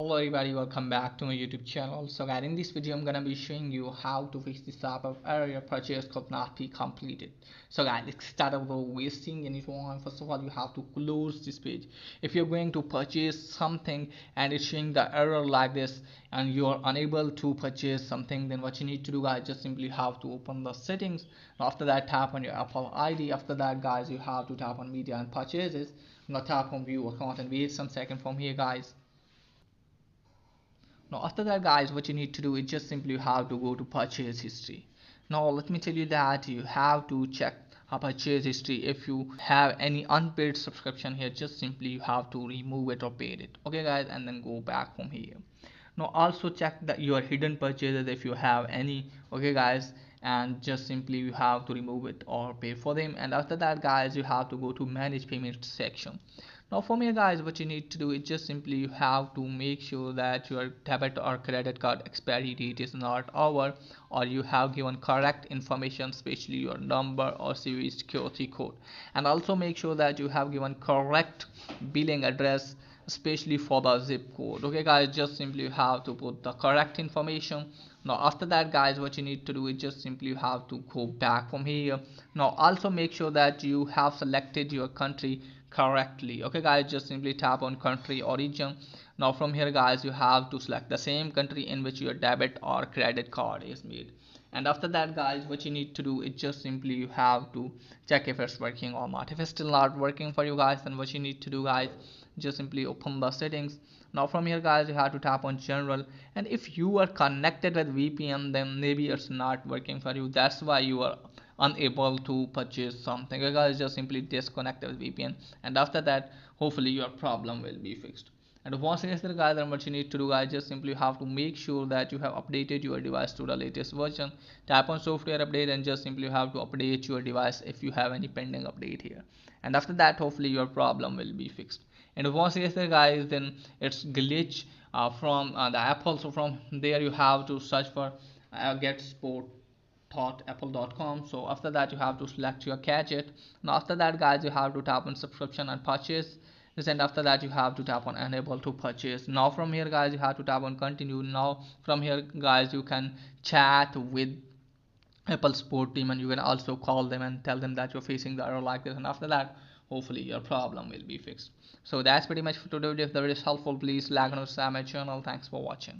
Hello everybody, welcome back to my YouTube channel. So guys, in this video I'm gonna be showing you how to fix this type of error your purchase could not be completed. So guys, let's start without wasting any time. First of all, you have to close this page. If you're going to purchase something and it's showing the error like this and you're unable to purchase something, then what you need to do guys, just simply have to open the settings. After that, tap on your Apple ID. After that guys, you have to tap on media and purchases. Now tap on view account and wait some second from here guys. Now after that guys, what you need to do is just simply you have to go to purchase history. Now let me tell you that you have to check a purchase history. If you have any unpaid subscription here, just simply you have to remove it or pay it, okay guys, and then go back from here. Now also check that your hidden purchases if you have any, okay guys, and just simply you have to remove it or pay for them. And after that guys, you have to go to manage payment section. Now from here guys, what you need to do is just simply you have to make sure that your debit or credit card expiry date is not over, or you have given correct information, especially your number or CVV security code. And also make sure that you have given correct billing address, especially for the zip code, okay guys. Just simply you have to put the correct information. Now after that guys, what you need to do is just simply you have to go back from here. Now also make sure that you have selected your country correctly, okay guys. Just simply tap on country origin. Now from here guys, you have to select the same country in which your debit or credit card is made. And after that guys, what you need to do is just simply you have to check if it's working or not. If it's still not working for you guys, then what you need to do guys, just simply open the settings. Now from here guys, you have to tap on general, and if you are connected with VPN, then maybe it's not working for you. That's why you are unable to purchase something, okay guys. Just simply disconnect with VPN, and after that hopefully your problem will be fixed. And once it is there guys, then what you need to do guys, just simply have to make sure that you have updated your device to the latest version. Tap on software update and just simply have to update your device if you have any pending update here. And after that hopefully your problem will be fixed. And once it is there guys, then it's glitch from the Apple. So from there you have to search for get support apple.com. So after that you have to select your gadget. Now after that guys, you have to tap on subscription and purchase this, and after that you have to tap on enable to purchase. Now from here guys, you have to tap on continue. Now from here guys, you can chat with Apple support team, and you can also call them and tell them that you're facing the error like this, and after that hopefully your problem will be fixed. So that's pretty much for today. If the video is helpful, please like and subscribe my channel. Thanks for watching.